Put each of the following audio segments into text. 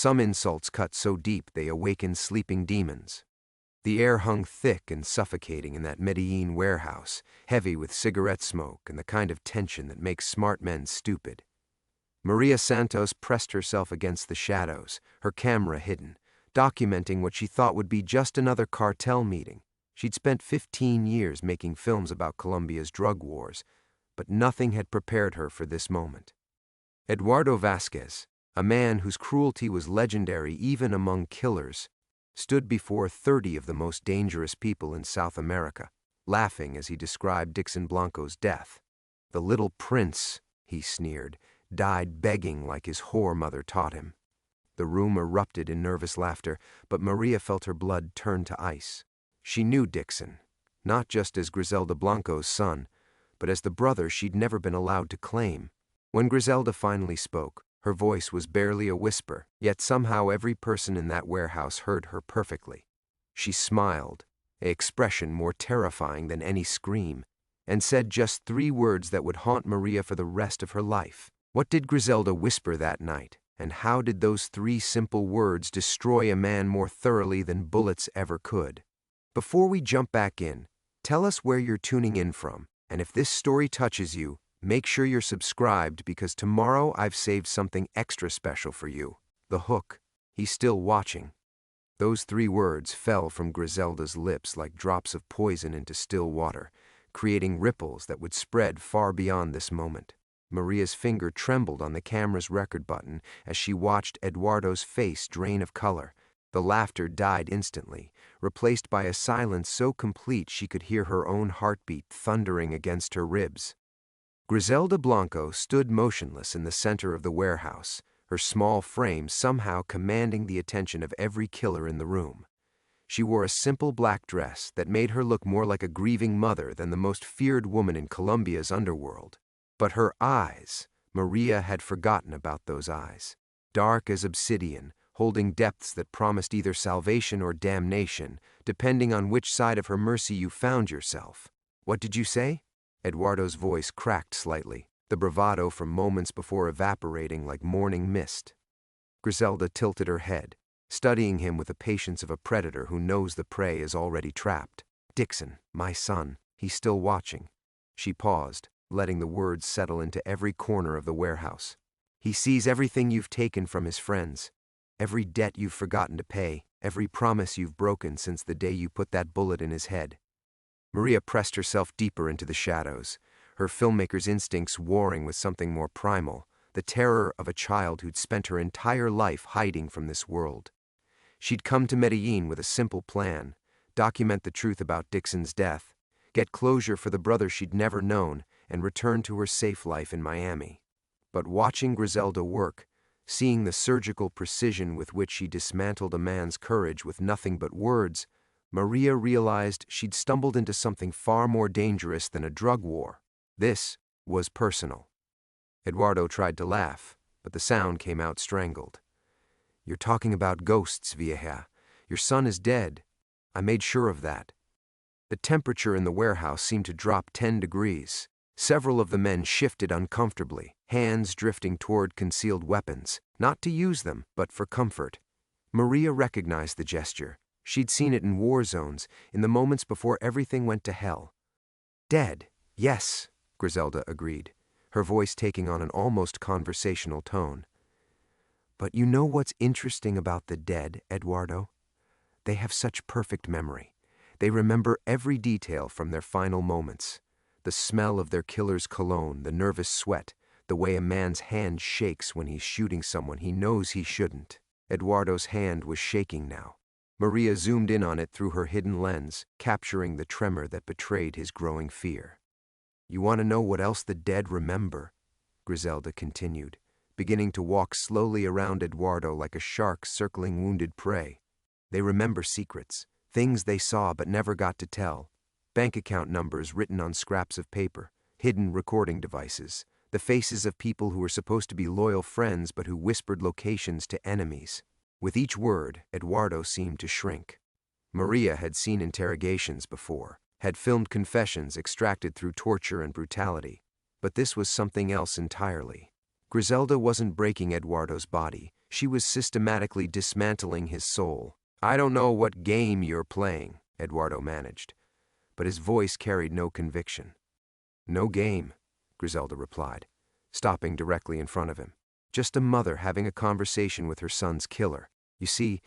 Some insults cut so deep they awakened sleeping demons. The air hung thick and suffocating in that Medellin warehouse, heavy with cigarette smoke and the kind of tension that makes smart men stupid. Maria Santos pressed herself against the shadows, her camera hidden, documenting what she thought would be just another cartel meeting. She'd spent 15 years making films about Colombia's drug wars, but nothing had prepared her for this moment. Eduardo Vasquez, a man whose cruelty was legendary even among killers, stood before 30 of the most dangerous people in South America, laughing as he described Dixon Blanco's death. "The little prince," he sneered, "died begging like his whore mother taught him." The room erupted in nervous laughter, but Maria felt her blood turn to ice. She knew Dixon, not just as Griselda Blanco's son, but as the brother she'd never been allowed to claim. When Griselda finally spoke, her voice was barely a whisper, yet somehow every person in that warehouse heard her perfectly. She smiled, an expression more terrifying than any scream, and said just 3 words that would haunt Maria for the rest of her life. What did Griselda whisper that night, and how did those 3 simple words destroy a man more thoroughly than bullets ever could? Before we jump back in, tell us where you're tuning in from, and if this story touches you, make sure you're subscribed because tomorrow I've saved something extra special for you. The hook. He's still watching. Those 3 words fell from Griselda's lips like drops of poison into still water, creating ripples that would spread far beyond this moment. Maria's finger trembled on the camera's record button as she watched Eduardo's face drain of color. The laughter died instantly, replaced by a silence so complete she could hear her own heartbeat thundering against her ribs. Griselda Blanco stood motionless in the center of the warehouse, her small frame somehow commanding the attention of every killer in the room. She wore a simple black dress that made her look more like a grieving mother than the most feared woman in Colombia's underworld. But her eyes, Maria had forgotten about those eyes. Dark as obsidian, holding depths that promised either salvation or damnation, depending on which side of her mercy you found yourself. "What did you say?" Eduardo's voice cracked slightly, the bravado from moments before evaporating like morning mist. Griselda tilted her head, studying him with the patience of a predator who knows the prey is already trapped. "Dixon, my son, he's still watching." She paused, letting the words settle into every corner of the warehouse. "He sees everything you've taken from his friends. Every debt you've forgotten to pay, every promise you've broken since the day you put that bullet in his head." Maria pressed herself deeper into the shadows, her filmmaker's instincts warring with something more primal, the terror of a child who'd spent her entire life hiding from this world. She'd come to Medellin with a simple plan: document the truth about Dixon's death, get closure for the brother she'd never known, and return to her safe life in Miami. But watching Griselda work, seeing the surgical precision with which she dismantled a man's courage with nothing but words, Maria realized she'd stumbled into something far more dangerous than a drug war. This was personal. Eduardo tried to laugh, but the sound came out strangled. "You're talking about ghosts, vieja. Your son is dead. I made sure of that." The temperature in the warehouse seemed to drop 10 degrees. Several of the men shifted uncomfortably, hands drifting toward concealed weapons, not to use them, but for comfort. Maria recognized the gesture. She'd seen it in war zones, in the moments before everything went to hell. "Dead, yes," Griselda agreed, her voice taking on an almost conversational tone. "But you know what's interesting about the dead, Eduardo? They have such perfect memory. They remember every detail from their final moments. The smell of their killer's cologne, the nervous sweat, the way a man's hand shakes when he's shooting someone he knows he shouldn't." Eduardo's hand was shaking now. Maria zoomed in on it through her hidden lens, capturing the tremor that betrayed his growing fear. "You want to know what else the dead remember?" Griselda continued, beginning to walk slowly around Eduardo like a shark circling wounded prey. "They remember secrets, things they saw but never got to tell. Bank account numbers written on scraps of paper, hidden recording devices, the faces of people who were supposed to be loyal friends but who whispered locations to enemies." With each word, Eduardo seemed to shrink. Maria had seen interrogations before, had filmed confessions extracted through torture and brutality, but this was something else entirely. Griselda wasn't breaking Eduardo's body. She was systematically dismantling his soul. "I don't know what game you're playing," Eduardo managed, but his voice carried no conviction. "No game," Griselda replied, stopping directly in front of him. "Just a mother having a conversation with her son's killer. You see,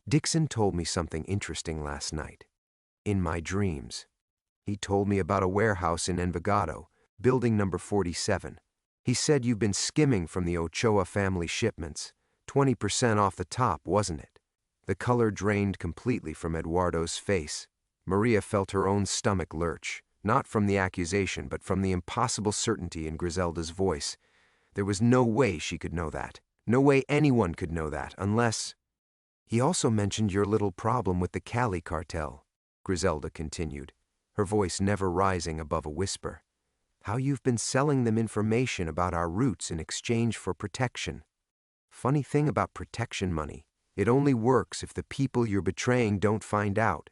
Dixon told me something interesting last night. In my dreams. He told me about a warehouse in Envigado, building number 47. He said you've been skimming from the Ochoa family shipments. 20% off the top, wasn't it?" The color drained completely from Eduardo's face. Maria felt her own stomach lurch, not from the accusation, but from the impossible certainty in Griselda's voice. There was no way she could know that. No way anyone could know that, unless... "He also mentioned your little problem with the Cali cartel," Griselda continued, her voice never rising above a whisper. "How you've been selling them information about our routes in exchange for protection. Funny thing about protection money, it only works if the people you're betraying don't find out."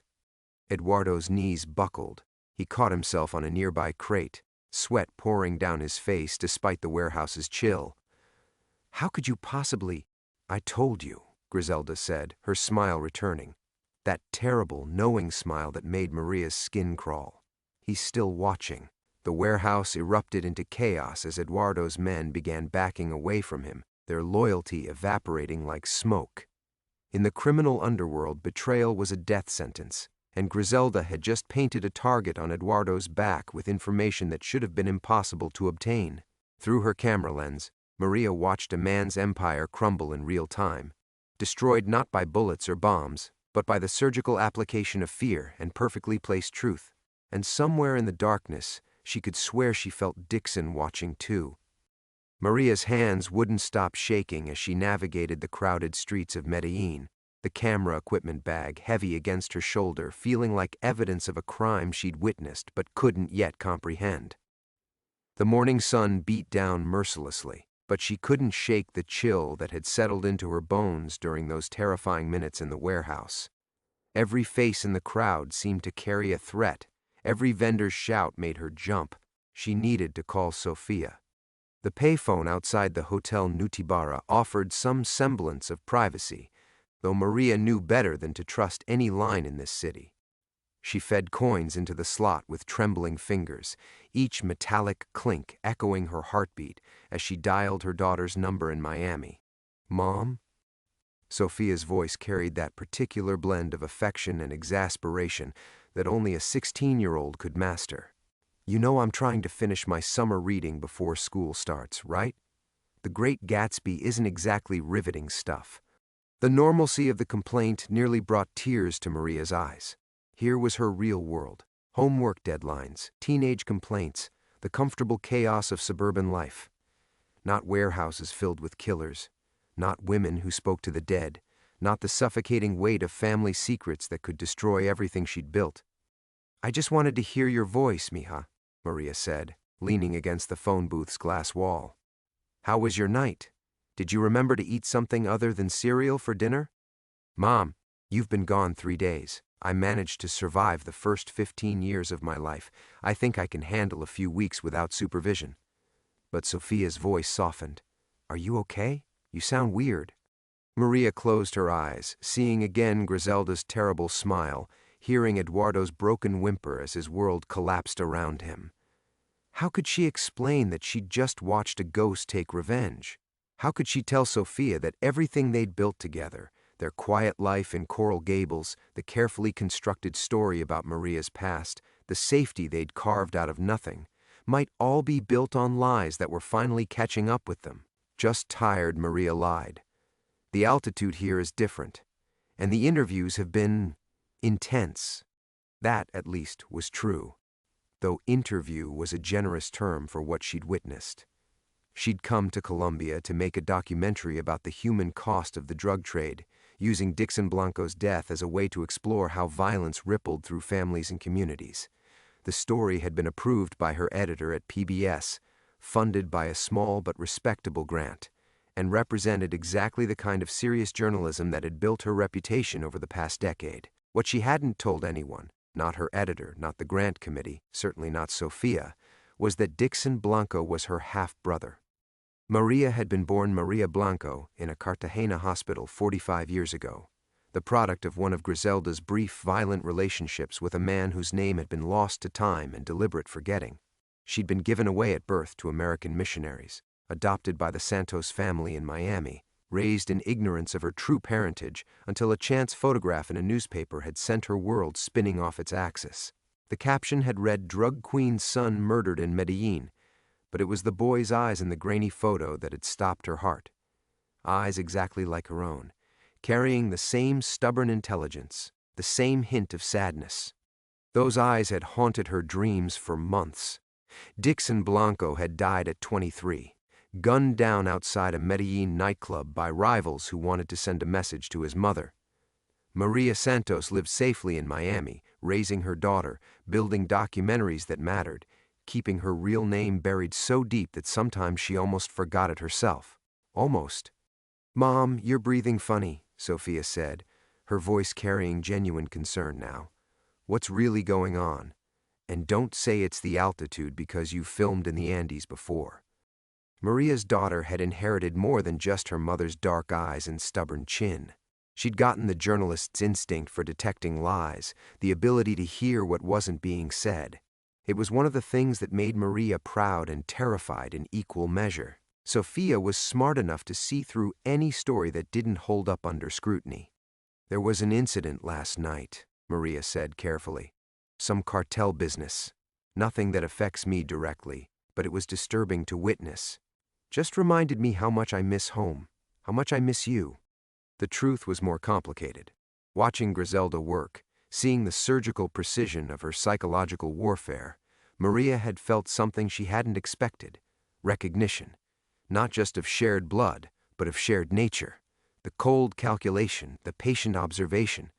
Eduardo's knees buckled. He caught himself on a nearby crate, sweat pouring down his face despite the warehouse's chill. "How could you possibly—" "I told you," Griselda said, her smile returning. That terrible, knowing smile that made Maria's skin crawl. He's still watching. The warehouse erupted into chaos as Eduardo's men began backing away from him, their loyalty evaporating like smoke. In the criminal underworld, betrayal was a death sentence, and Griselda had just painted a target on Eduardo's back with information that should have been impossible to obtain. Through her camera lens, Maria watched a man's empire crumble in real time, destroyed not by bullets or bombs, but by the surgical application of fear and perfectly placed truth. And somewhere in the darkness, she could swear she felt Dixon watching too. Maria's hands wouldn't stop shaking as she navigated the crowded streets of Medellin, the camera equipment bag heavy against her shoulder, feeling like evidence of a crime she'd witnessed but couldn't yet comprehend. The morning sun beat down mercilessly, but she couldn't shake the chill that had settled into her bones during those terrifying minutes in the warehouse. Every face in the crowd seemed to carry a threat. Every vendor's shout made her jump. She needed to call Sofia. The payphone outside the Hotel Nutibara offered some semblance of privacy, though Maria knew better than to trust any line in this city. She fed coins into the slot with trembling fingers, each metallic clink echoing her heartbeat as she dialed her daughter's number in Miami. "Mom?" Sofia's voice carried that particular blend of affection and exasperation that only a 16-year-old could master. "You know I'm trying to finish my summer reading before school starts, right? The Great Gatsby isn't exactly riveting stuff." The normalcy of the complaint nearly brought tears to Maria's eyes. Here was her real world. Homework deadlines, teenage complaints, the comfortable chaos of suburban life. Not warehouses filled with killers. Not women who spoke to the dead. Not the suffocating weight of family secrets that could destroy everything she'd built. "I just wanted to hear your voice, mija," Maria said, leaning against the phone booth's glass wall. "How was your night? Did you remember to eat something other than cereal for dinner?" "Mom, you've been gone 3 days. I managed to survive the first 15 years of my life. I think I can handle a few weeks without supervision." But Sofia's voice softened. "Are you okay? You sound weird." Maria closed her eyes, seeing again Griselda's terrible smile, hearing Eduardo's broken whimper as his world collapsed around him. How could she explain that she'd just watched a ghost take revenge? How could she tell Sofia that everything they'd built together, their quiet life in Coral Gables, the carefully constructed story about Maria's past, the safety they'd carved out of nothing, might all be built on lies that were finally catching up with them? Just tired, Maria lied. The altitude here is different, and the interviews have been intense. That, at least, was true, though interview was a generous term for what she'd witnessed. She'd come to Colombia to make a documentary about the human cost of the drug trade, using Dixon Blanco's death as a way to explore how violence rippled through families and communities. The story had been approved by her editor at PBS, funded by a small but respectable grant, and represented exactly the kind of serious journalism that had built her reputation over the past decade. What she hadn't told anyone, not her editor, not the grant committee, certainly not Sofia, was that Dixon Blanco was her half-brother. Maria had been born Maria Blanco in a Cartagena hospital 45 years ago, the product of one of Griselda's brief, violent relationships with a man whose name had been lost to time and deliberate forgetting. She'd been given away at birth to American missionaries, adopted by the Santos family in Miami, raised in ignorance of her true parentage until a chance photograph in a newspaper had sent her world spinning off its axis. The caption had read, "Drug Queen's son murdered in Medellin," but it was the boy's eyes in the grainy photo that had stopped her heart. Eyes exactly like her own, carrying the same stubborn intelligence, the same hint of sadness. Those eyes had haunted her dreams for months. Dixon Blanco had died at 23, gunned down outside a Medellin nightclub by rivals who wanted to send a message to his mother. Maria Santos lived safely in Miami, raising her daughter, building documentaries that mattered, keeping her real name buried so deep that sometimes she almost forgot it herself. Almost. "Mom, you're breathing funny," Sophia said, her voice carrying genuine concern now. "What's really going on? And don't say it's the altitude because you filmed in the Andes before." Maria's daughter had inherited more than just her mother's dark eyes and stubborn chin. She'd gotten the journalist's instinct for detecting lies, the ability to hear what wasn't being said. It was one of the things that made Maria proud and terrified in equal measure. Sophia was smart enough to see through any story that didn't hold up under scrutiny. "There was an incident last night," Maria said carefully. "Some cartel business. Nothing that affects me directly, but it was disturbing to witness. Just reminded me how much I miss home, how much I miss you." The truth was more complicated. Watching Griselda work, seeing the surgical precision of her psychological warfare, Maria had felt something she hadn't expected: recognition. Not just of shared blood, but of shared nature. The cold calculation, the patient observation,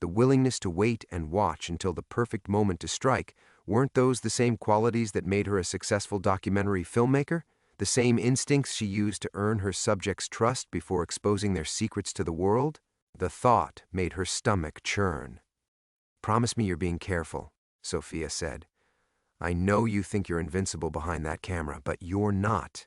the willingness to wait and watch until the perfect moment to strike. Weren't those the same qualities that made her a successful documentary filmmaker? The same instincts she used to earn her subjects' trust before exposing their secrets to the world? The thought made her stomach churn. "Promise me you're being careful," Sophia said. "I know you think you're invincible behind that camera, but you're not.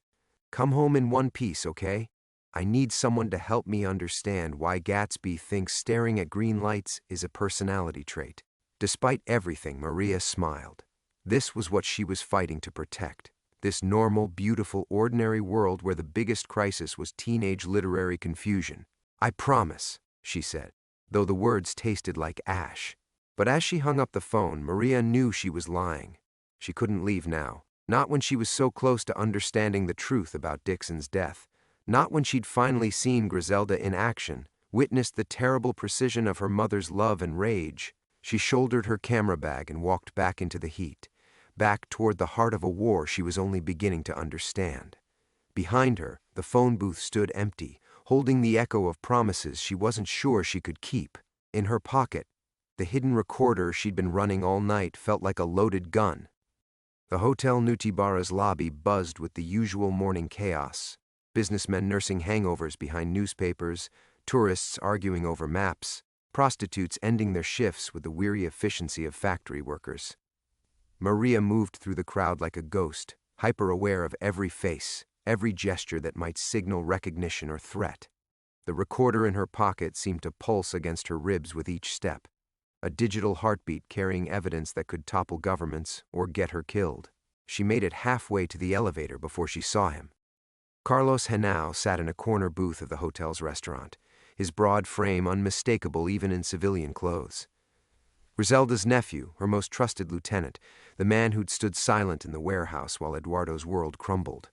Come home in one piece, okay? I need someone to help me understand why Gatsby thinks staring at green lights is a personality trait." Despite everything, Maria smiled. This was what she was fighting to protect. This normal, beautiful, ordinary world where the biggest crisis was teenage literary confusion. "I promise," she said, though the words tasted like ash. But as she hung up the phone, Maria knew she was lying. She couldn't leave now. Not when she was so close to understanding the truth about Dixon's death. Not when she'd finally seen Griselda in action, witnessed the terrible precision of her mother's love and rage. She shouldered her camera bag and walked back into the heat, back toward the heart of a war she was only beginning to understand. Behind her, the phone booth stood empty, holding the echo of promises she wasn't sure she could keep. In her pocket, the hidden recorder she'd been running all night felt like a loaded gun. The Hotel Nutibara's lobby buzzed with the usual morning chaos. Businessmen nursing hangovers behind newspapers, tourists arguing over maps, prostitutes ending their shifts with the weary efficiency of factory workers. Maria moved through the crowd like a ghost, hyper-aware of every face, every gesture that might signal recognition or threat. The recorder in her pocket seemed to pulse against her ribs with each step, a digital heartbeat carrying evidence that could topple governments or get her killed. She made it halfway to the elevator before she saw him. Carlos Henao sat in a corner booth of the hotel's restaurant, his broad frame unmistakable even in civilian clothes. Griselda's nephew, her most trusted lieutenant, the man who'd stood silent in the warehouse while Eduardo's world crumbled.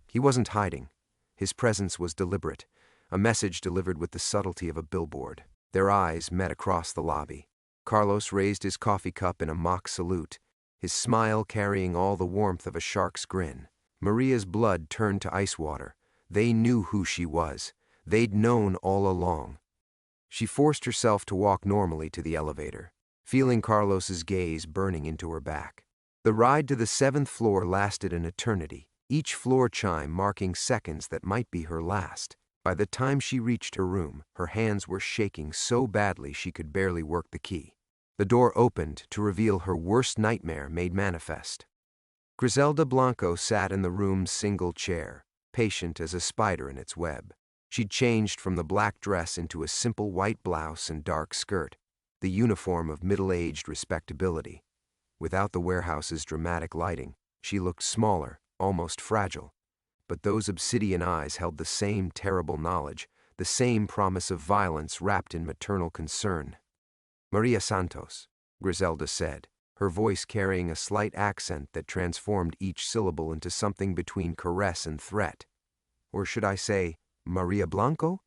He wasn't hiding. His presence was deliberate, a message delivered with the subtlety of a billboard. Their eyes met across the lobby. Carlos raised his coffee cup in a mock salute, his smile carrying all the warmth of a shark's grin. Maria's blood turned to ice water. They knew who she was. They'd known all along. She forced herself to walk normally to the elevator, feeling Carlos's gaze burning into her back. The ride to the 7th floor lasted an eternity, each floor chime marking seconds that might be her last. By the time she reached her room, her hands were shaking so badly she could barely work the key. The door opened to reveal her worst nightmare made manifest. Griselda Blanco sat in the room's single chair, patient as a spider in its web. She'd changed from the black dress into a simple white blouse and dark skirt, the uniform of middle-aged respectability. Without the warehouse's dramatic lighting, she looked smaller, almost fragile. But those obsidian eyes held the same terrible knowledge, the same promise of violence wrapped in maternal concern. "Maria Santos," Griselda said, her voice carrying a slight accent that transformed each syllable into something between caress and threat. Or should I say, Maria Blanco?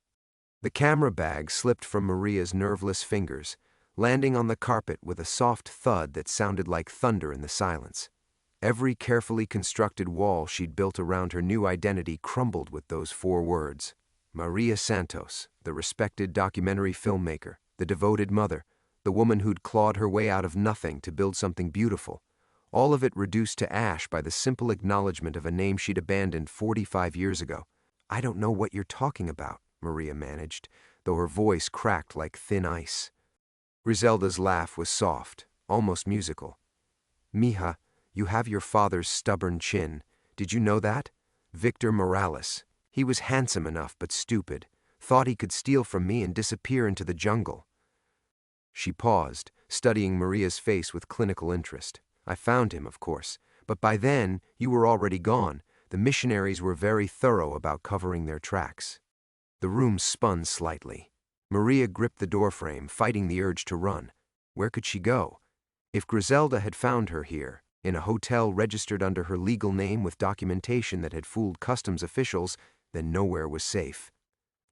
The camera bag slipped from Maria's nerveless fingers, landing on the carpet with a soft thud that sounded like thunder in the silence. Every carefully constructed wall she'd built around her new identity crumbled with those 4 words. Maria Santos, the respected documentary filmmaker, the devoted mother, the woman who'd clawed her way out of nothing to build something beautiful, all of it reduced to ash by the simple acknowledgement of a name she'd abandoned 45 years ago. "I don't know what you're talking about," Maria managed, though her voice cracked like thin ice. Griselda's laugh was soft, almost musical. "Mija, you have your father's stubborn chin. Did you know that? Victor Morales. He was handsome enough but stupid, thought he could steal from me and disappear into the jungle." She paused, studying Maria's face with clinical interest. "I found him, of course, but by then you were already gone. The missionaries were very thorough about covering their tracks." The room spun slightly. Maria gripped the doorframe, fighting the urge to run. Where could she go? If Griselda had found her here, in a hotel registered under her legal name with documentation that had fooled customs officials, then nowhere was safe.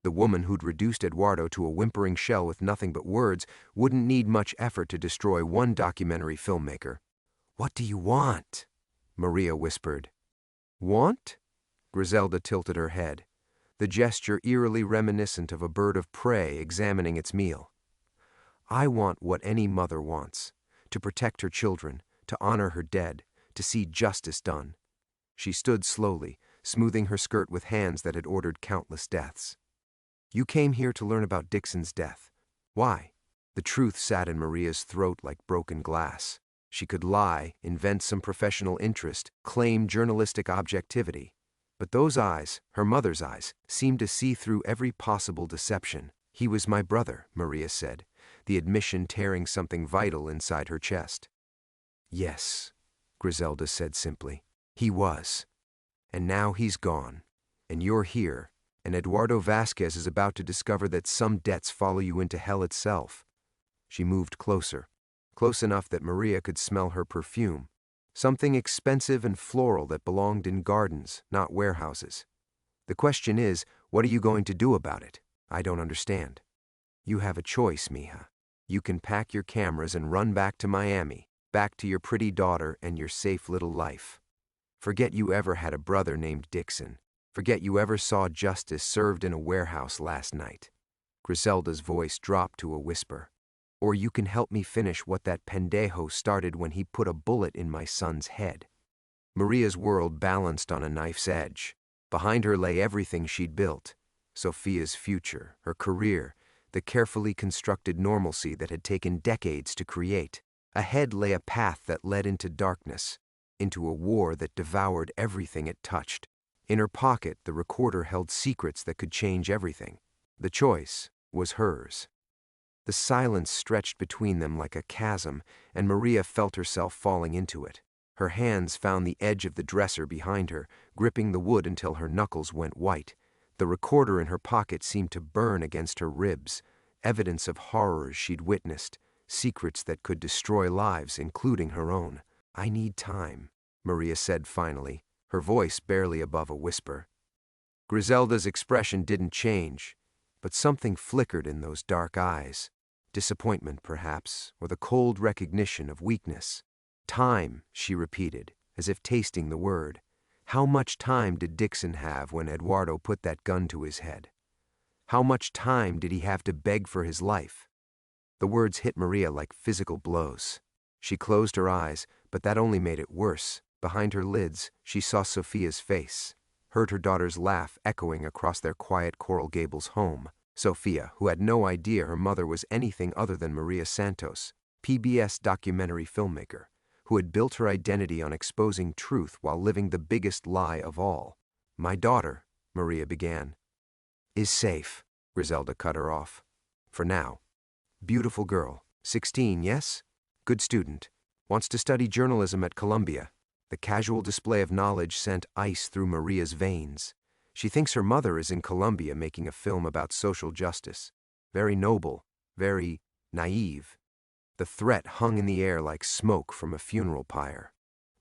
The woman who'd reduced Eduardo to a whimpering shell with nothing but words wouldn't need much effort to destroy one documentary filmmaker. "What do you want?" Maria whispered. "Want?" Griselda tilted her head, the gesture eerily reminiscent of a bird of prey examining its meal. "I want what any mother wants, to protect her children, to honor her dead, to see justice done." She stood slowly, smoothing her skirt with hands that had ordered countless deaths. "You came here to learn about Dixon's death. Why?" The truth sat in Maria's throat like broken glass. She could lie, invent some professional interest, claim journalistic objectivity. But those eyes, her mother's eyes, seemed to see through every possible deception. "He was my brother," Maria said, the admission tearing something vital inside her chest. "Yes," Griselda said simply. "He was. And now he's gone. And you're here. And Eduardo Vasquez is about to discover that some debts follow you into hell itself." She moved closer, close enough that Maria could smell her perfume, something expensive and floral that belonged in gardens, not warehouses. "The question is, what are you going to do about it? I don't understand." "You have a choice, Mija. You can pack your cameras and run back to Miami, back to your pretty daughter and your safe little life. Forget you ever had a brother named Dixon. Forget you ever saw justice served in a warehouse last night." Griselda's voice dropped to a whisper. "Or you can help me finish what that pendejo started when he put a bullet in my son's head." Maria's world balanced on a knife's edge. Behind her lay everything she'd built. Sophia's future, her career, the carefully constructed normalcy that had taken decades to create. Ahead lay a path that led into darkness, into a war that devoured everything it touched. In her pocket, the recorder held secrets that could change everything. The choice was hers. The silence stretched between them like a chasm, and Maria felt herself falling into it. Her hands found the edge of the dresser behind her, gripping the wood until her knuckles went white. The recorder in her pocket seemed to burn against her ribs, evidence of horrors she'd witnessed, secrets that could destroy lives, including her own. "I need time," Maria said finally, her voice barely above a whisper. Griselda's expression didn't change, but something flickered in those dark eyes. Disappointment, perhaps, or the cold recognition of weakness. "Time," she repeated, as if tasting the word. How much time did Dixon have when Eduardo put that gun to his head? How much time did he have to beg for his life? The words hit Maria like physical blows. She closed her eyes, but that only made it worse. Behind her lids, she saw Sophia's face, heard her daughter's laugh echoing across their quiet Coral Gables home. Sophia, who had no idea her mother was anything other than Maria Santos, PBS documentary filmmaker, who had built her identity on exposing truth while living the biggest lie of all. "My daughter," Maria began. Is safe, Griselda cut her off. For now. Beautiful girl. 16, yes? Good student. Wants to study journalism at Columbia. The casual display of knowledge sent ice through Maria's veins. She thinks her mother is in Columbia making a film about social justice. Very noble, very naive. The threat hung in the air like smoke from a funeral pyre.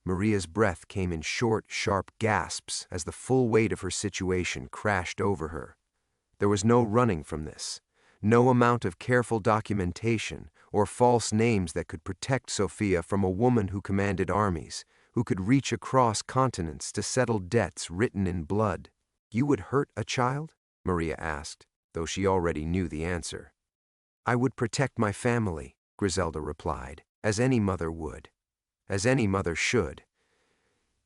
Maria's breath came in short, sharp gasps as the full weight of her situation crashed over her. There was no running from this. No amount of careful documentation or false names that could protect Sophia from a woman who commanded armies, who could reach across continents to settle debts written in blood. You would hurt a child? Maria asked, though she already knew the answer. I would protect my family, Griselda replied, as any mother would, as any mother should.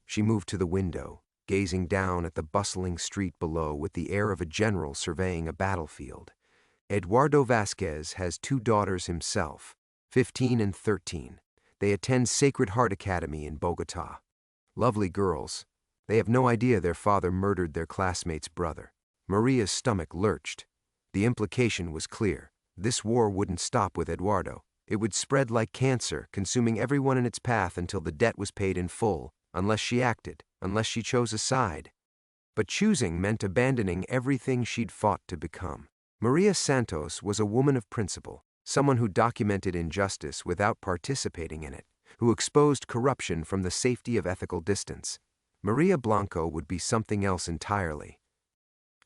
She moved to the window, gazing down at the bustling street below with the air of a general surveying a battlefield. Eduardo Vasquez has 2 daughters himself, 15 and 13. They attend Sacred Heart Academy in Bogotá. Lovely girls. They have no idea their father murdered their classmate's brother. Maria's stomach lurched. The implication was clear. This war wouldn't stop with Eduardo. It would spread like cancer, consuming everyone in its path until the debt was paid in full, unless she acted, unless she chose a side. But choosing meant abandoning everything she'd fought to become. Maria Santos was a woman of principle, someone who documented injustice without participating in it, who exposed corruption from the safety of ethical distance. Maria Blanco would be something else entirely.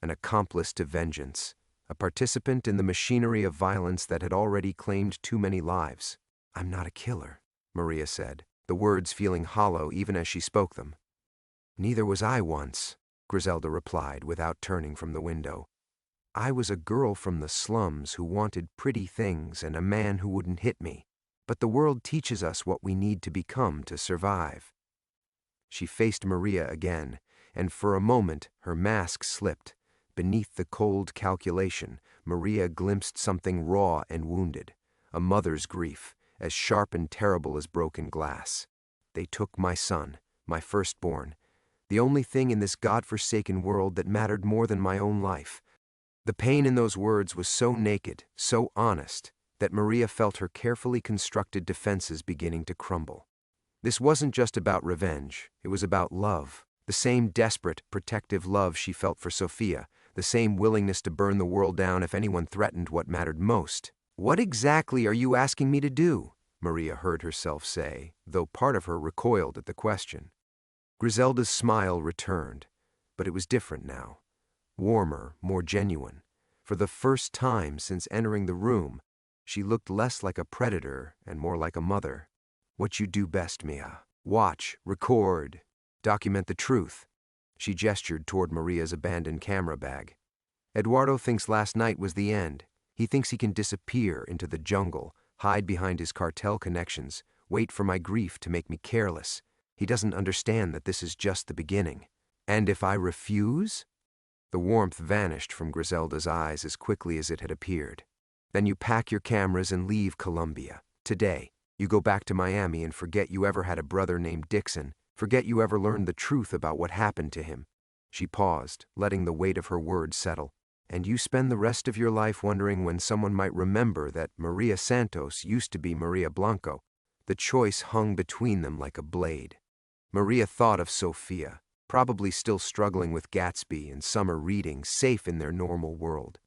An accomplice to vengeance, a participant in the machinery of violence that had already claimed too many lives. I'm not a killer, Maria said, the words feeling hollow even as she spoke them. Neither was I once, Griselda replied without turning from the window. I was a girl from the slums who wanted pretty things and a man who wouldn't hit me. But the world teaches us what we need to become to survive. She faced Maria again, and for a moment her mask slipped. Beneath the cold calculation, Maria glimpsed something raw and wounded, a mother's grief, as sharp and terrible as broken glass. They took my son, my firstborn, the only thing in this God-forsaken world that mattered more than my own life. The pain in those words was so naked, so honest, that Maria felt her carefully constructed defenses beginning to crumble. This wasn't just about revenge, it was about love, the same desperate, protective love she felt for Sophia, the same willingness to burn the world down if anyone threatened what mattered most. What exactly are you asking me to do? Maria heard herself say, though part of her recoiled at the question. Griselda's smile returned, but it was different now. Warmer, more genuine. For the first time since entering the room, she looked less like a predator and more like a mother. What you do best, Mia. Watch, record, document the truth. She gestured toward Maria's abandoned camera bag. Eduardo thinks last night was the end. He thinks he can disappear into the jungle, hide behind his cartel connections, wait for my grief to make me careless. He doesn't understand that this is just the beginning. And if I refuse? The warmth vanished from Griselda's eyes as quickly as it had appeared. Then you pack your cameras and leave Columbia. Today, you go back to Miami and forget you ever had a brother named Dixon, forget you ever learned the truth about what happened to him. She paused, letting the weight of her words settle. And you spend the rest of your life wondering when someone might remember that Maria Santos used to be Maria Blanco. The choice hung between them like a blade. Maria thought of Sophia, probably still struggling with Gatsby and summer reading, safe in their normal world.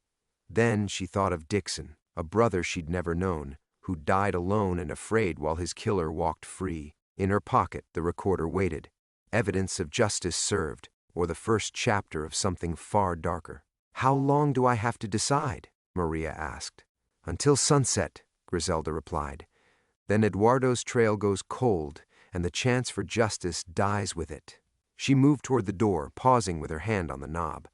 Then she thought of Dixon, a brother she'd never known, who died alone and afraid while his killer walked free. In her pocket, the recorder waited. Evidence of justice served, or the first chapter of something far darker. How long do I have to decide? Maria asked. Until sunset, Griselda replied. Then Eduardo's trail goes cold, and the chance for justice dies with it. She moved toward the door, pausing with her hand on the knob.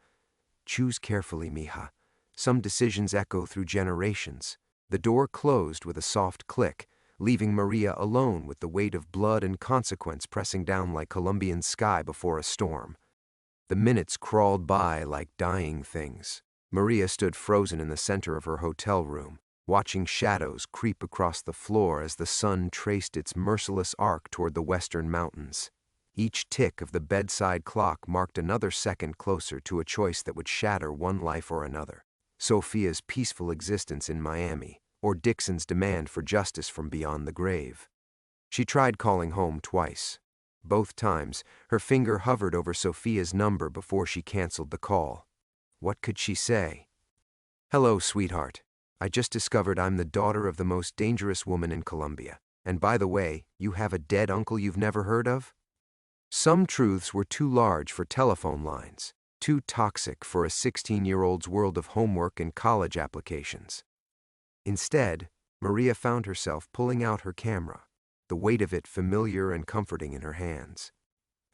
Choose carefully, mija. Some decisions echo through generations. The door closed with a soft click, leaving Maria alone with the weight of blood and consequence pressing down like Colombian sky before a storm. The minutes crawled by like dying things. Maria stood frozen in the center of her hotel room, watching shadows creep across the floor as the sun traced its merciless arc toward the western mountains. Each tick of the bedside clock marked another second closer to a choice that would shatter one life or another. Sophia's peaceful existence in Miami, or Dixon's demand for justice from beyond the grave. She tried calling home twice. Both times, her finger hovered over Sophia's number before she canceled the call. What could she say? "Hello, sweetheart. I just discovered I'm the daughter of the most dangerous woman in Colombia. And by the way, you have a dead uncle you've never heard of?" Some truths were too large for telephone lines, too toxic for a 16-year-old's world of homework and college applications. Instead, Maria found herself pulling out her camera, the weight of it familiar and comforting in her hands.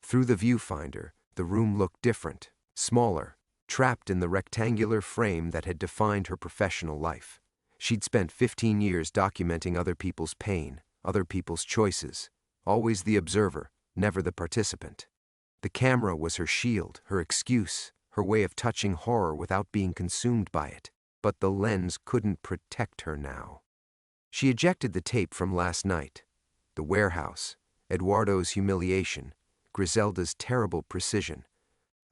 Through the viewfinder, the room looked different, smaller, trapped in the rectangular frame that had defined her professional life. She'd spent 15 years documenting other people's pain, other people's choices, always the observer, never the participant. The camera was her shield, her excuse, her way of touching horror without being consumed by it. But the lens couldn't protect her now. She ejected the tape from last night. The warehouse, Eduardo's humiliation, Griselda's terrible precision.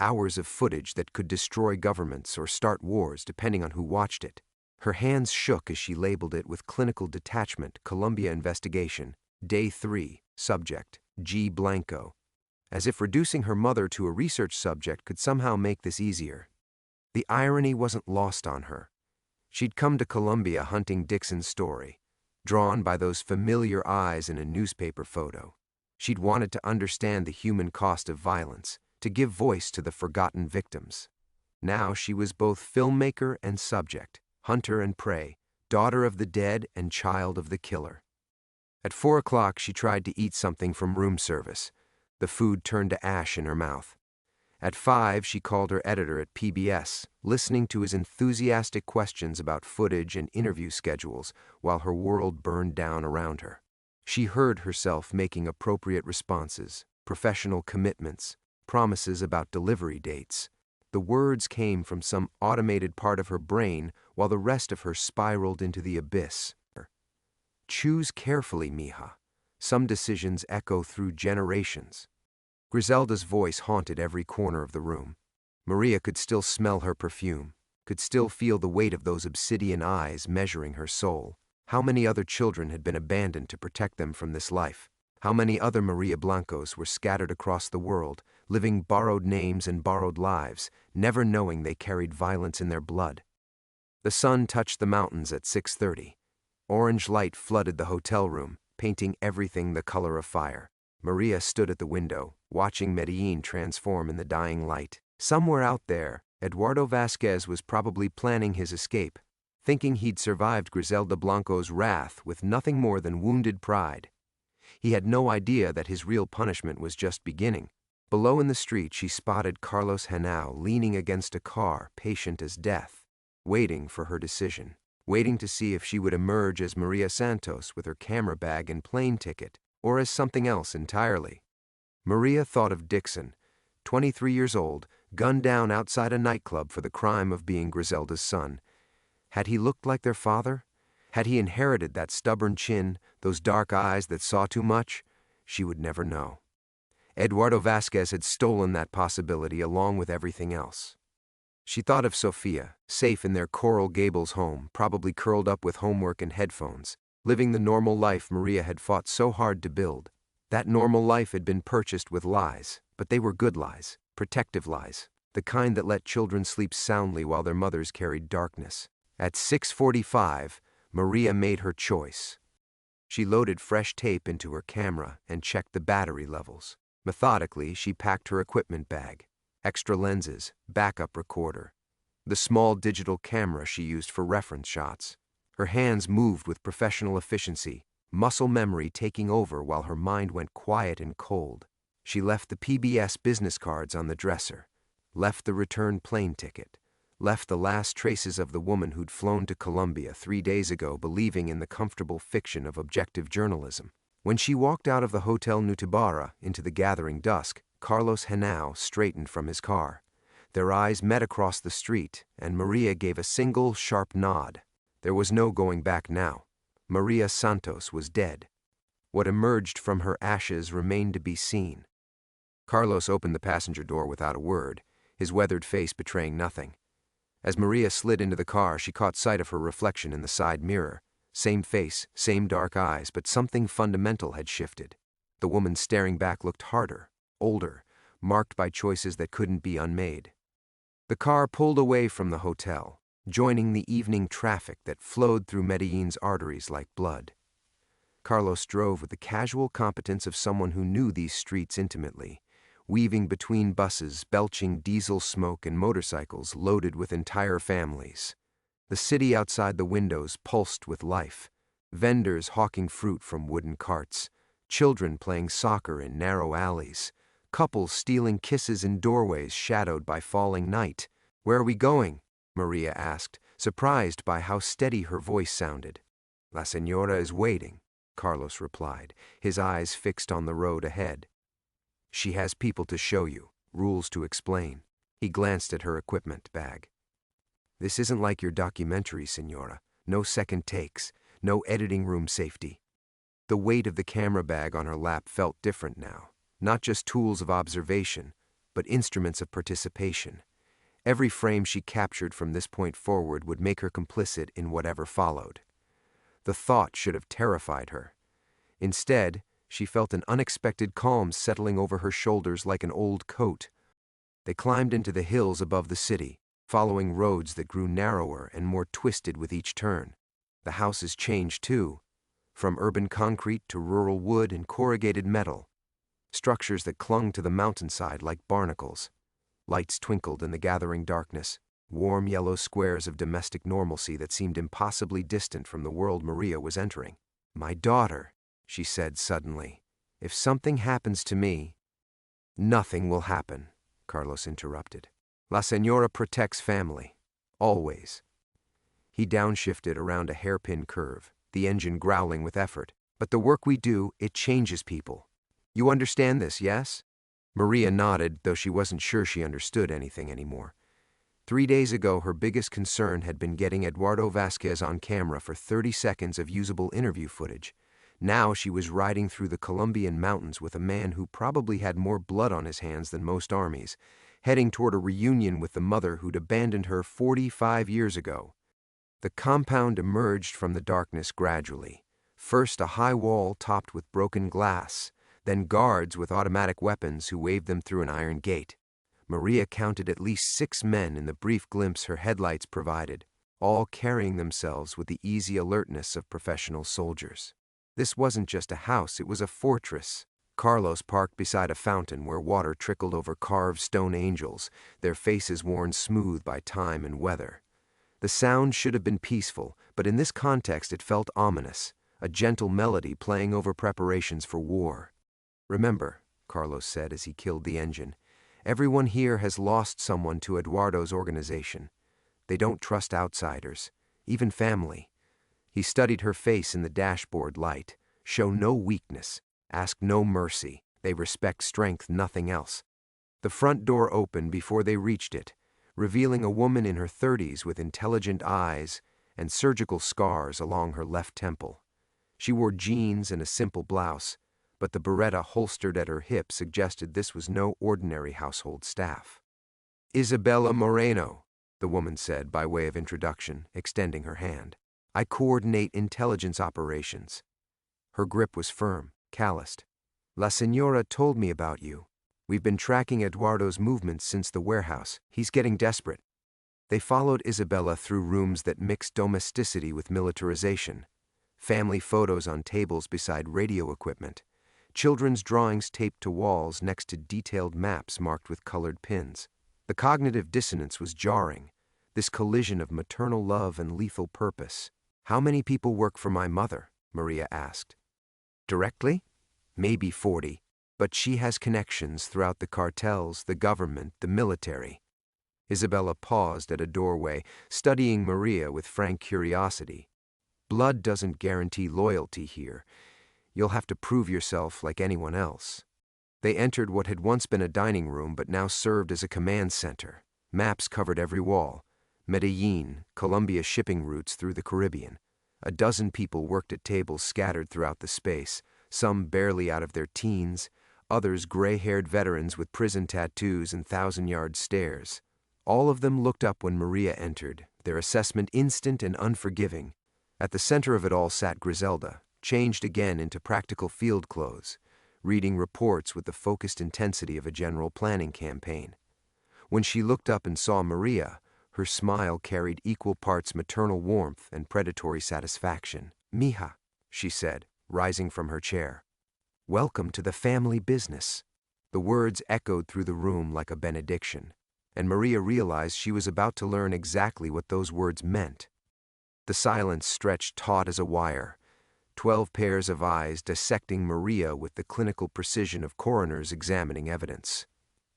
Hours of footage that could destroy governments or start wars depending on who watched it. Her hands shook as she labeled it with clinical detachment, Colombia investigation, Day 3, subject, G. Blanco, as if reducing her mother to a research subject could somehow make this easier. The irony wasn't lost on her. She'd come to Colombia hunting Dixon's story, drawn by those familiar eyes in a newspaper photo. She'd wanted to understand the human cost of violence, to give voice to the forgotten victims. Now she was both filmmaker and subject, hunter and prey, daughter of the dead and child of the killer. At 4 o'clock, she tried to eat something from room service. The food turned to ash in her mouth. At 5, she called her editor at PBS, listening to his enthusiastic questions about footage and interview schedules while her world burned down around her. She heard herself making appropriate responses, professional commitments, promises about delivery dates. The words came from some automated part of her brain while the rest of her spiraled into the abyss. Choose carefully, mija. Some decisions echo through generations. Griselda's voice haunted every corner of the room. Maria could still smell her perfume, could still feel the weight of those obsidian eyes measuring her soul. How many other children had been abandoned to protect them from this life? How many other Maria Blancos were scattered across the world, living borrowed names and borrowed lives, never knowing they carried violence in their blood? The sun touched the mountains at 6:30. Orange light flooded the hotel room, painting everything the color of fire. Maria stood at the window, watching Medellin transform in the dying light. Somewhere out there, Eduardo Vasquez was probably planning his escape, thinking he'd survived Griselda Blanco's wrath with nothing more than wounded pride. He had no idea that his real punishment was just beginning. Below in the street, she spotted Carlos Henao leaning against a car, patient as death, waiting for her decision, waiting to see if she would emerge as Maria Santos with her camera bag and plane ticket, or as something else entirely. Maria thought of Dixon, 23 years old, gunned down outside a nightclub for the crime of being Griselda's son. Had he looked like their father? Had he inherited that stubborn chin, those dark eyes that saw too much? She would never know. Eduardo Vasquez had stolen that possibility along with everything else. She thought of Sophia, safe in their Coral Gables home, probably curled up with homework and headphones, living the normal life Maria had fought so hard to build. That normal life had been purchased with lies, but they were good lies, protective lies, the kind that let children sleep soundly while their mothers carried darkness. At 6:45, Maria made her choice. She loaded fresh tape into her camera and checked the battery levels. Methodically, she packed her equipment bag, extra lenses, backup recorder, the small digital camera she used for reference shots. Her hands moved with professional efficiency, muscle memory taking over while her mind went quiet and cold. She left the PBS business cards on the dresser, left the return plane ticket, left the last traces of the woman who'd flown to Colombia 3 days ago believing in the comfortable fiction of objective journalism. When she walked out of the Hotel Nutibara into the gathering dusk, Carlos Henao straightened from his car. Their eyes met across the street, and Maria gave a single, sharp nod. There was no going back now. Maria Santos was dead. What emerged from her ashes remained to be seen. Carlos opened the passenger door without a word, his weathered face betraying nothing. As Maria slid into the car, she caught sight of her reflection in the side mirror. Same face, same dark eyes, but something fundamental had shifted. The woman staring back looked harder, older, marked by choices that couldn't be unmade. The car pulled away from the hotel, joining the evening traffic that flowed through Medellin's arteries like blood. Carlos drove with the casual competence of someone who knew these streets intimately, weaving between buses, belching diesel smoke, and motorcycles loaded with entire families. The city outside the windows pulsed with life, vendors hawking fruit from wooden carts, children playing soccer in narrow alleys, couples stealing kisses in doorways shadowed by falling night. "Where are we going?" Maria asked, surprised by how steady her voice sounded. "La Señora is waiting," Carlos replied, his eyes fixed on the road ahead. "She has people to show you, rules to explain." He glanced at her equipment bag. "This isn't like your documentary, Señora. No second takes, no editing room safety." The weight of the camera bag on her lap felt different now. Not just tools of observation, but instruments of participation. Every frame she captured from this point forward would make her complicit in whatever followed. The thought should have terrified her. Instead, she felt an unexpected calm settling over her shoulders like an old coat. They climbed into the hills above the city, following roads that grew narrower and more twisted with each turn. The houses changed too, from urban concrete to rural wood and corrugated metal, structures that clung to the mountainside like barnacles. Lights twinkled in the gathering darkness, warm yellow squares of domestic normalcy that seemed impossibly distant from the world Maria was entering. "My daughter," she said suddenly, "if something happens to me—" "Nothing will happen," Carlos interrupted. "La Señora protects family. Always." He downshifted around a hairpin curve, the engine growling with effort. "But the work we do, it changes people. You understand this, yes?" Maria nodded, though she wasn't sure she understood anything anymore. 3 days ago, her biggest concern had been getting Eduardo Vasquez on camera for 30 seconds of usable interview footage. Now she was riding through the Colombian mountains with a man who probably had more blood on his hands than most armies, heading toward a reunion with the mother who'd abandoned her 45 years ago. The compound emerged from the darkness gradually. First a high wall topped with broken glass, then guards with automatic weapons who waved them through an iron gate. Maria counted at least 6 men in the brief glimpse her headlights provided, all carrying themselves with the easy alertness of professional soldiers. This wasn't just a house, it was a fortress. Carlos parked beside a fountain where water trickled over carved stone angels, their faces worn smooth by time and weather. The sound should have been peaceful, but in this context it felt ominous, a gentle melody playing over preparations for war. "Remember," Carlos said as he killed the engine, "everyone here has lost someone to Eduardo's organization. They don't trust outsiders, even family." He studied her face in the dashboard light. "Show no weakness, ask no mercy. They respect strength, nothing else." The front door opened before they reached it, revealing a woman in her 30s with intelligent eyes and surgical scars along her left temple. She wore jeans and a simple blouse, but the beretta holstered at her hip suggested this was no ordinary household staff. "Isabella Moreno," the woman said by way of introduction, extending her hand. "I coordinate intelligence operations." Her grip was firm, calloused. "La Señora told me about you. We've been tracking Eduardo's movements since the warehouse. He's getting desperate." They followed Isabella through rooms that mixed domesticity with militarization. Family photos on tables beside radio equipment. Children's drawings taped to walls next to detailed maps marked with colored pins. The cognitive dissonance was jarring, this collision of maternal love and lethal purpose. "How many people work for my mother?" Maria asked. "Directly? Maybe 40, but she has connections throughout the cartels, the government, the military." Isabella paused at a doorway, studying Maria with frank curiosity. "Blood doesn't guarantee loyalty here. You'll have to prove yourself like anyone else." They entered what had once been a dining room but now served as a command center. Maps covered every wall. Medellin, Colombia shipping routes through the Caribbean. A dozen people worked at tables scattered throughout the space, some barely out of their teens, others gray-haired veterans with prison tattoos and thousand-yard stares. All of them looked up when Maria entered, their assessment instant and unforgiving. At the center of it all sat Griselda, changed again into practical field clothes, reading reports with the focused intensity of a general planning campaign. When she looked up and saw Maria, her smile carried equal parts maternal warmth and predatory satisfaction. "Mija," she said, rising from her chair. "Welcome to the family business." The words echoed through the room like a benediction, and Maria realized she was about to learn exactly what those words meant. The silence stretched taut as a wire, 12 pairs of eyes dissecting Maria with the clinical precision of coroners examining evidence.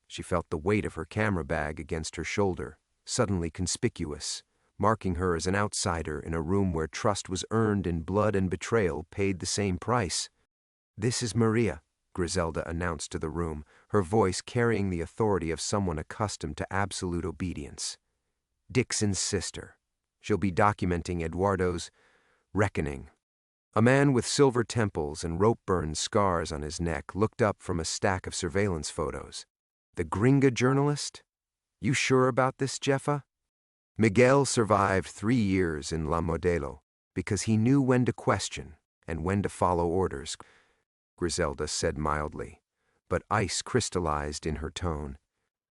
She felt the weight of her camera bag against her shoulder, suddenly conspicuous, marking her as an outsider in a room where trust was earned in blood and betrayal paid the same price. "This is Maria," Griselda announced to the room, her voice carrying the authority of someone accustomed to absolute obedience. "Dixon's sister. She'll be documenting Eduardo's reckoning." A man with silver temples and rope-burn scars on his neck looked up from a stack of surveillance photos. "The Gringa journalist? You sure about this, Jeffa?" Miguel survived 3 years in La Modelo because he knew when to question and when to follow orders, Griselda said mildly, but ice crystallized in her tone.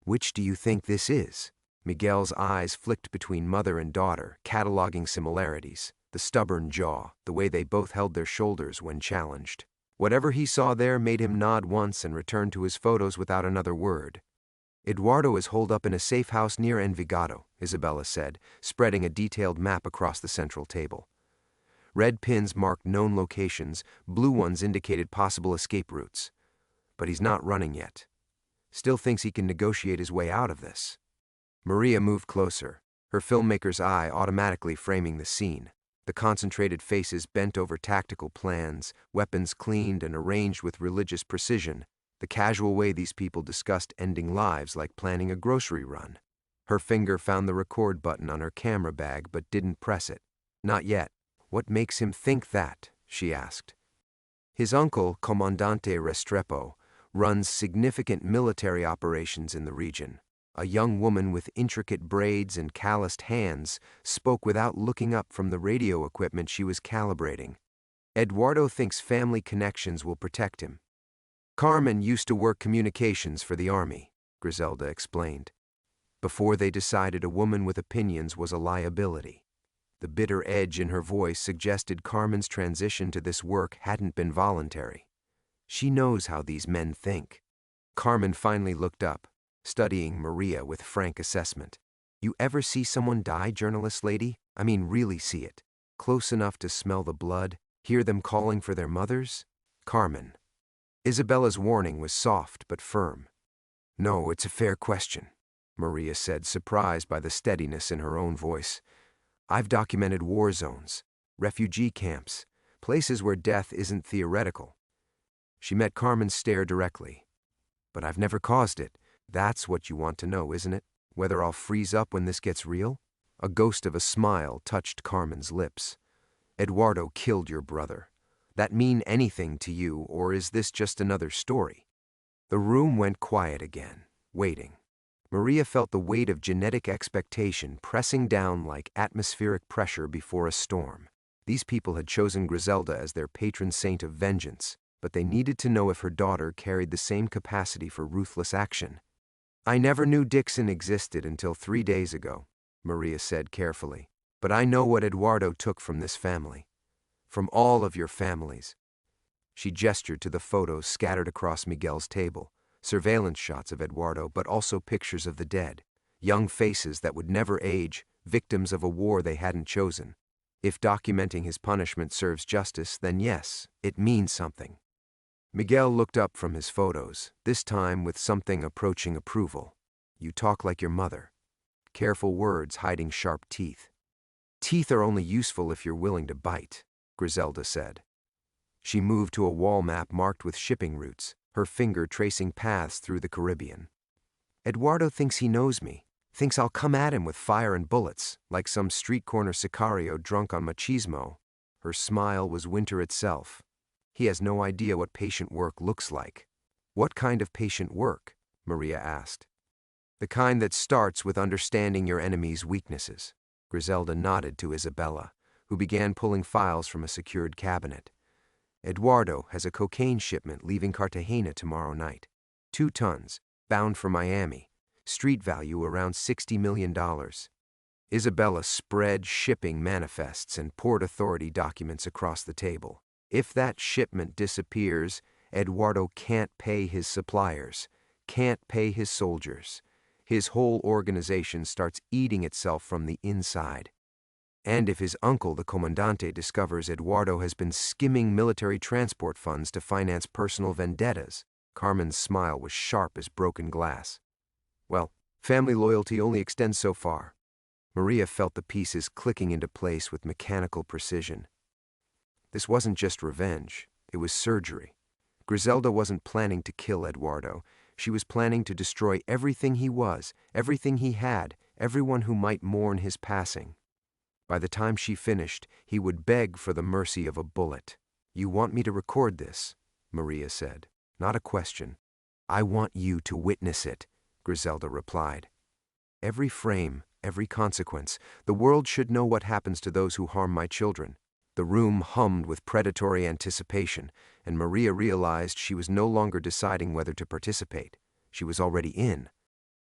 "Which do you think this is?" Miguel's eyes flicked between mother and daughter, cataloging similarities. The stubborn jaw, the way they both held their shoulders when challenged. Whatever he saw there made him nod once and return to his photos without another word. "Eduardo is holed up in a safe house near Envigado," Isabella said, spreading a detailed map across the central table. Red pins marked known locations, blue ones indicated possible escape routes. But he's not running yet. Still thinks he can negotiate his way out of this. Maria moved closer, her filmmaker's eye automatically framing the scene. The concentrated faces bent over tactical plans, weapons cleaned and arranged with religious precision, the casual way these people discussed ending lives like planning a grocery run. Her finger found the record button on her camera bag but didn't press it. "Not yet. What makes him think that?" she asked. "His uncle, Comandante Restrepo, runs significant military operations in the region." A young woman with intricate braids and calloused hands spoke without looking up from the radio equipment she was calibrating. "Eduardo thinks family connections will protect him. Carmen used to work communications for the army," Griselda explained. "Before they decided a woman with opinions was a liability." The bitter edge in her voice suggested Carmen's transition to this work hadn't been voluntary. "She knows how these men think." Carmen finally looked up, studying Maria with frank assessment. "You ever see someone die, journalist lady? I mean really see it. Close enough to smell the blood, hear them calling for their mothers?" "Carmen." Isabella's warning was soft but firm. "No, it's a fair question," Maria said, surprised by the steadiness in her own voice. "I've documented war zones, refugee camps, places where death isn't theoretical." She met Carmen's stare directly. "But I've never caused it. That's what you want to know, isn't it? Whether I'll freeze up when this gets real?" A ghost of a smile touched Carmen's lips. "Eduardo killed your brother. That mean anything to you, or is this just another story?" The room went quiet again, waiting. Maria felt the weight of genetic expectation pressing down like atmospheric pressure before a storm. These people had chosen Griselda as their patron saint of vengeance, but they needed to know if her daughter carried the same capacity for ruthless action. "I never knew Dixon existed until 3 days ago," Maria said carefully. "But I know what Eduardo took from this family. From all of your families." She gestured to the photos scattered across Miguel's table, surveillance shots of Eduardo, but also pictures of the dead, young faces that would never age, victims of a war they hadn't chosen. If documenting his punishment serves justice, then yes, it means something. Miguel looked up from his photos, this time with something approaching approval. "You talk like your mother." Careful words hiding sharp teeth. "Teeth are only useful if you're willing to bite," Griselda said. She moved to a wall map marked with shipping routes, her finger tracing paths through the Caribbean. "Eduardo thinks he knows me, thinks I'll come at him with fire and bullets, like some street corner sicario drunk on machismo." Her smile was winter itself. "He has no idea what patient work looks like." What kind of patient work? Maria asked. The kind that starts with understanding your enemy's weaknesses. Griselda nodded to Isabella, who began pulling files from a secured cabinet. Eduardo has a cocaine shipment leaving Cartagena tomorrow night. 2 tons, bound for Miami. Street value around $60 million. Isabella spread shipping manifests and port authority documents across the table. If that shipment disappears, Eduardo can't pay his suppliers, can't pay his soldiers. His whole organization starts eating itself from the inside. And if his uncle, the Comandante, discovers Eduardo has been skimming military transport funds to finance personal vendettas, Carmen's smile was sharp as broken glass. Well, family loyalty only extends so far. Maria felt the pieces clicking into place with mechanical precision. This wasn't just revenge, it was surgery. Griselda wasn't planning to kill Eduardo. She was planning to destroy everything he was, everything he had, everyone who might mourn his passing. By the time she finished, he would beg for the mercy of a bullet. "You want me to record this?" Maria said. "Not a question. I want you to witness it," Griselda replied. "Every frame, every consequence. The world should know what happens to those who harm my children." The room hummed with predatory anticipation, and Maria realized she was no longer deciding whether to participate. She was already in.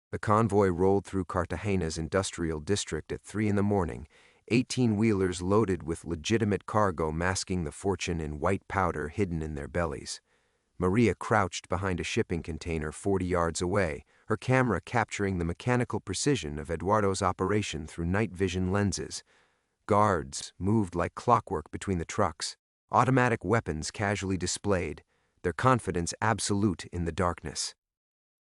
The convoy rolled through Cartagena's industrial district at 3 in the morning, 18-wheelers loaded with legitimate cargo masking the fortune in white powder hidden in their bellies. Maria crouched behind a shipping container 40 yards away, her camera capturing the mechanical precision of Eduardo's operation through night vision lenses. Guards moved like clockwork between the trucks, automatic weapons casually displayed, their confidence absolute in the darkness.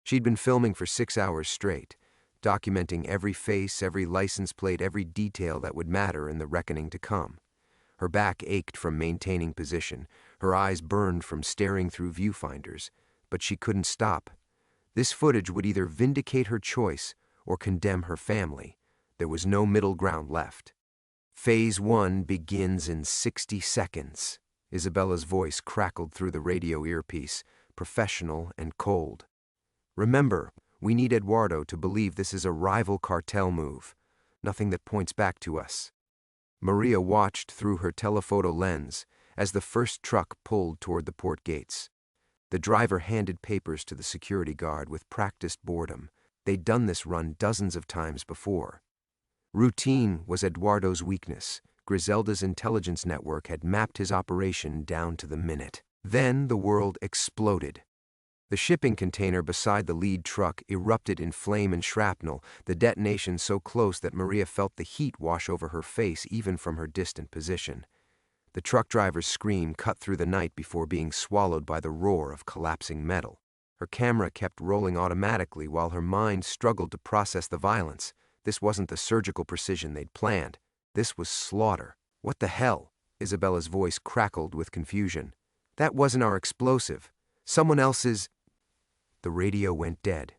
She'd been filming for 6 hours straight, documenting every face, every license plate, every detail that would matter in the reckoning to come. Her back ached from maintaining position, her eyes burned from staring through viewfinders, but she couldn't stop. This footage would either vindicate her choice or condemn her family. There was no middle ground left. Phase 1 begins in 60 seconds. Isabella's voice crackled through the radio earpiece, professional and cold. "Remember, we need Eduardo to believe this is a rival cartel move, nothing that points back to us." Maria watched through her telephoto lens as the first truck pulled toward the port gates. The driver handed papers to the security guard with practiced boredom. They'd done this run dozens of times before. Routine was Eduardo's weakness. Griselda's intelligence network had mapped his operation down to the minute. Then the world exploded. The shipping container beside the lead truck erupted in flame and shrapnel, the detonation so close that Maria felt the heat wash over her face even from her distant position. The truck driver's scream cut through the night before being swallowed by the roar of collapsing metal. Her camera kept rolling automatically while her mind struggled to process the violence. This wasn't the surgical precision they'd planned. This was slaughter. "What the hell?" Isabella's voice crackled with confusion. "That wasn't our explosive. Someone else's—" The radio went dead.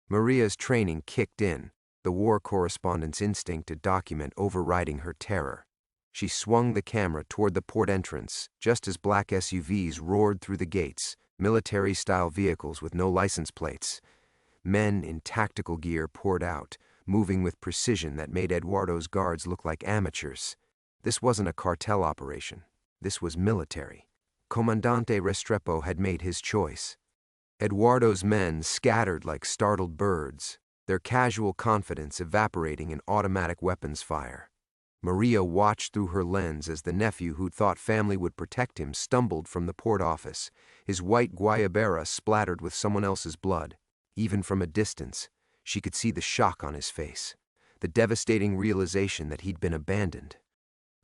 Maria's training kicked in, the war correspondent's instinct to document overriding her terror. She swung the camera toward the port entrance, just as black SUVs roared through the gates, military-style vehicles with no license plates. Men in tactical gear poured out, moving with precision that made Eduardo's guards look like amateurs. This wasn't a cartel operation. This was military. Comandante Restrepo had made his choice. Eduardo's men scattered like startled birds, their casual confidence evaporating in automatic weapons fire. Maria watched through her lens as the nephew who'd thought family would protect him stumbled from the port office, his white guayabera splattered with someone else's blood. Even from a distance, she could see the shock on his face, the devastating realization that he'd been abandoned.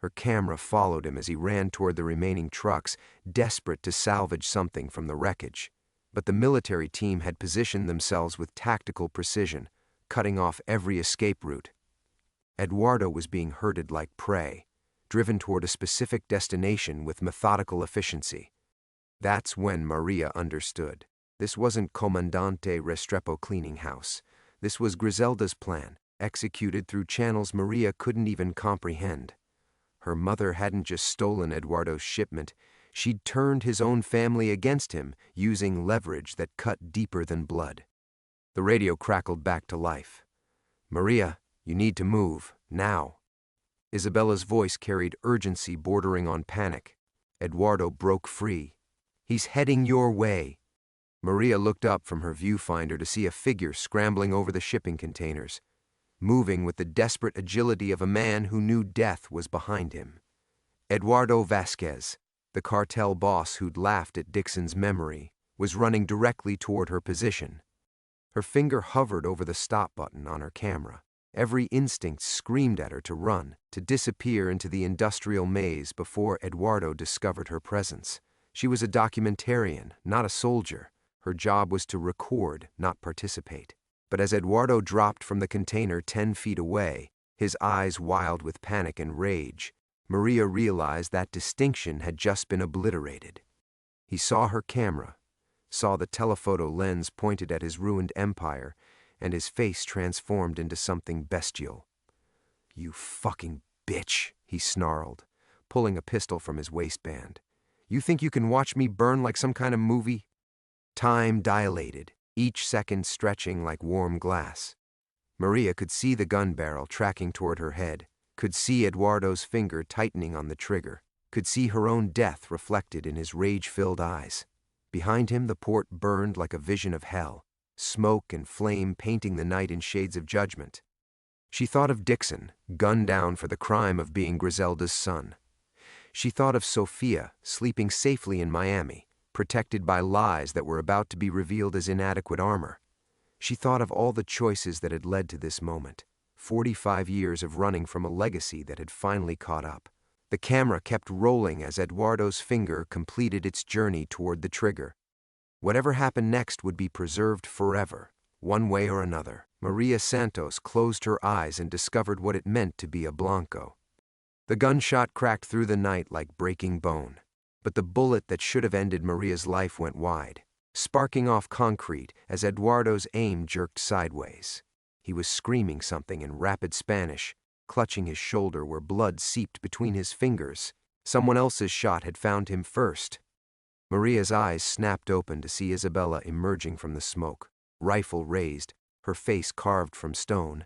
Her camera followed him as he ran toward the remaining trucks, desperate to salvage something from the wreckage. But the military team had positioned themselves with tactical precision, cutting off every escape route. Eduardo was being herded like prey, driven toward a specific destination with methodical efficiency. That's when Maria understood. This wasn't Comandante Restrepo cleaning house. This was Griselda's plan, executed through channels Maria couldn't even comprehend. Her mother hadn't just stolen Eduardo's shipment, She'd turned his own family against him, using leverage that cut deeper than blood. The radio crackled back to life. "Maria, you need to move, now." Isabella's voice carried urgency bordering on panic. Eduardo broke free. "He's heading your way." Maria looked up from her viewfinder to see a figure scrambling over the shipping containers, moving with the desperate agility of a man who knew death was behind him. Eduardo Vasquez, the cartel boss who'd laughed at Dixon's memory, was running directly toward her position. Her finger hovered over the stop button on her camera. Every instinct screamed at her to run, to disappear into the industrial maze before Eduardo discovered her presence. She was a documentarian, not a soldier. Her job was to record, not participate. But as Eduardo dropped from the container 10 feet away, his eyes wild with panic and rage, Maria realized that distinction had just been obliterated. He saw her camera, saw the telephoto lens pointed at his ruined empire, and his face transformed into something bestial. "You fucking bitch," he snarled, pulling a pistol from his waistband. "You think you can watch me burn like some kind of movie?" Time dilated, each second stretching like warm glass. Maria could see the gun barrel tracking toward her head, could see Eduardo's finger tightening on the trigger, could see her own death reflected in his rage-filled eyes. Behind him, the port burned like a vision of hell, smoke and flame painting the night in shades of judgment. She thought of Dixon, gunned down for the crime of being Griselda's son. She thought of Sophia, sleeping safely in Miami, protected by lies that were about to be revealed as inadequate armor. She thought of all the choices that had led to this moment, 45 years of running from a legacy that had finally caught up. The camera kept rolling as Eduardo's finger completed its journey toward the trigger. Whatever happened next would be preserved forever, one way or another. Maria Santos closed her eyes and discovered what it meant to be a Blanco. The gunshot cracked through the night like breaking bone, but the bullet that should have ended Maria's life went wide, sparking off concrete as Eduardo's aim jerked sideways. He was screaming something in rapid Spanish, clutching his shoulder where blood seeped between his fingers. Someone else's shot had found him first. Maria's eyes snapped open to see Isabella emerging from the smoke, rifle raised, her face carved from stone.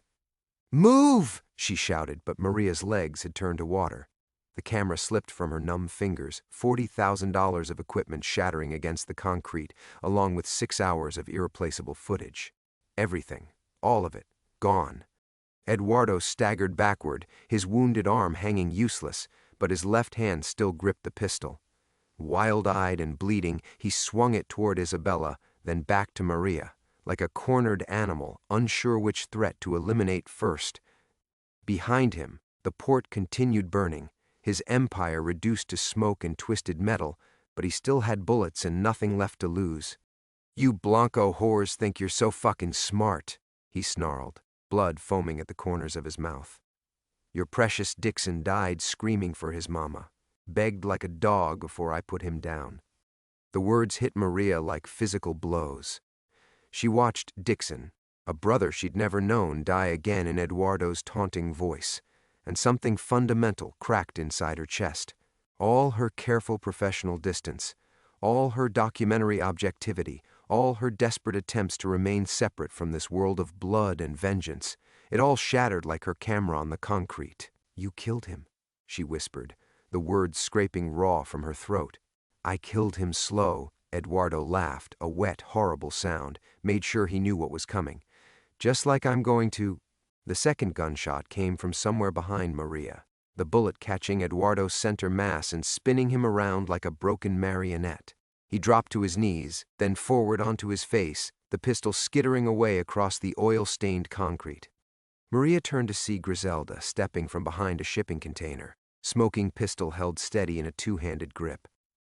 "Move!" she shouted, but Maria's legs had turned to water. The camera slipped from her numb fingers, $40,000 of equipment shattering against the concrete, along with 6 hours of irreplaceable footage. Everything, all of it, gone. Eduardo staggered backward, his wounded arm hanging useless, but his left hand still gripped the pistol. Wild-eyed and bleeding, he swung it toward Isabella, then back to Maria, like a cornered animal, unsure which threat to eliminate first. Behind him, the port continued burning, his empire reduced to smoke and twisted metal, but he still had bullets and nothing left to lose. "You Blanco whores think you're so fucking smart," he snarled, blood foaming at the corners of his mouth. "Your precious Dixon died screaming for his mama, begged like a dog before I put him down." The words hit Maria like physical blows. She watched Dixon, a brother she'd never known, die again in Eduardo's taunting voice, and something fundamental cracked inside her chest. All her careful professional distance, all her documentary objectivity, all her desperate attempts to remain separate from this world of blood and vengeance, it all shattered like her camera on the concrete. "You killed him," she whispered, the words scraping raw from her throat. "I killed him slow." Eduardo laughed, a wet, horrible sound, made sure he knew what was coming. "Just like I'm going to—" The second gunshot came from somewhere behind Maria, the bullet catching Eduardo's center mass and spinning him around like a broken marionette. He dropped to his knees, then forward onto his face, the pistol skittering away across the oil-stained concrete. Maria turned to see Griselda stepping from behind a shipping container, smoking pistol held steady in a two-handed grip.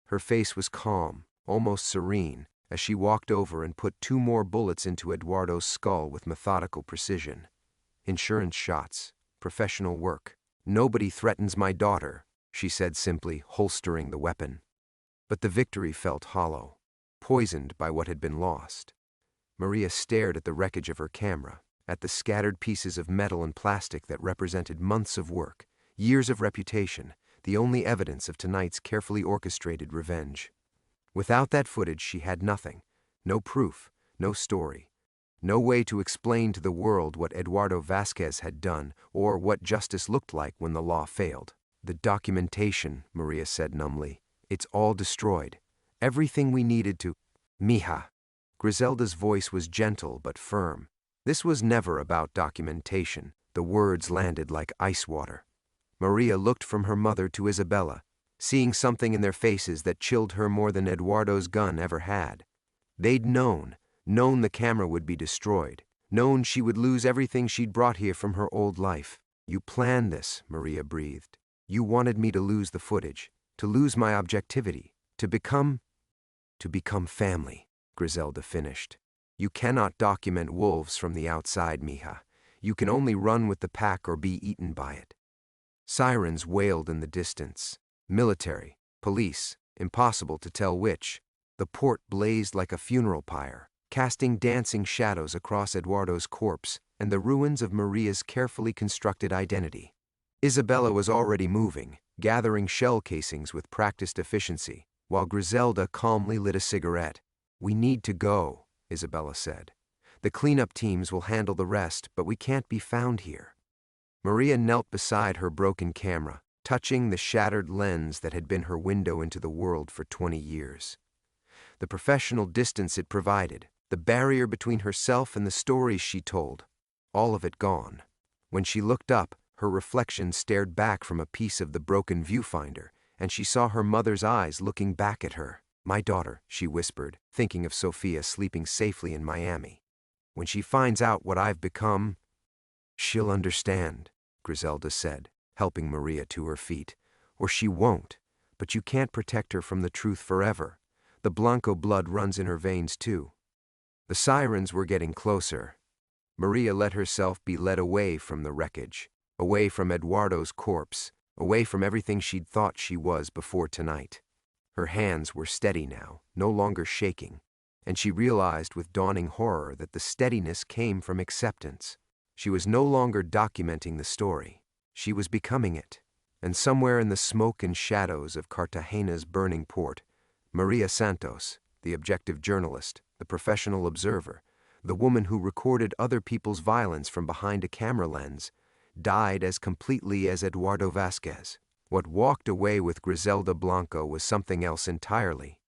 Her face was calm, almost serene, as she walked over and put 2 more bullets into Eduardo's skull with methodical precision. "Insurance shots, professional work. Nobody threatens my daughter," she said simply, holstering the weapon. But the victory felt hollow, poisoned by what had been lost. Maria stared at the wreckage of her camera, at the scattered pieces of metal and plastic that represented months of work, years of reputation, the only evidence of tonight's carefully orchestrated revenge. Without that footage, she had nothing. No proof, no story. No way to explain to the world what Eduardo Vasquez had done or what justice looked like when the law failed. The documentation, Maria said numbly. It's all destroyed. Everything we needed to… Mija. Griselda's voice was gentle but firm. This was never about documentation. The words landed like ice water. Maria looked from her mother to Isabella, seeing something in their faces that chilled her more than Eduardo's gun ever had. They'd known the camera would be destroyed, known she would lose everything she'd brought here from her old life. You planned this, Maria breathed. You wanted me to lose the footage, to lose my objectivity, to become family, Griselda finished. You cannot document wolves from the outside, Mija. You can only run with the pack or be eaten by it. Sirens wailed in the distance. Military, police, impossible to tell which. The port blazed like a funeral pyre, casting dancing shadows across Eduardo's corpse and the ruins of Maria's carefully constructed identity. Isabella was already moving, gathering shell casings with practiced efficiency, while Griselda calmly lit a cigarette. We need to go, Isabella said. The cleanup teams will handle the rest, but we can't be found here. Maria knelt beside her broken camera, touching the shattered lens that had been her window into the world for 20 years. The professional distance it provided, the barrier between herself and the stories she told, all of it gone. When she looked up, her reflection stared back from a piece of the broken viewfinder, and she saw her mother's eyes looking back at her. My daughter, she whispered, thinking of Sophia sleeping safely in Miami. When she finds out what I've become, she'll understand, Griselda said, helping Maria to her feet. Or she won't, but you can't protect her from the truth forever. The Blanco blood runs in her veins too. The sirens were getting closer. Maria let herself be led away from the wreckage, away from Eduardo's corpse, away from everything she'd thought she was before tonight. Her hands were steady now, no longer shaking, and she realized with dawning horror that the steadiness came from acceptance. She was no longer documenting the story. She was becoming it. And somewhere in the smoke and shadows of Cartagena's burning port, Maria Santos, the objective journalist, the professional observer, the woman who recorded other people's violence from behind a camera lens, died as completely as Eduardo Vasquez. What walked away with Griselda Blanco was something else entirely.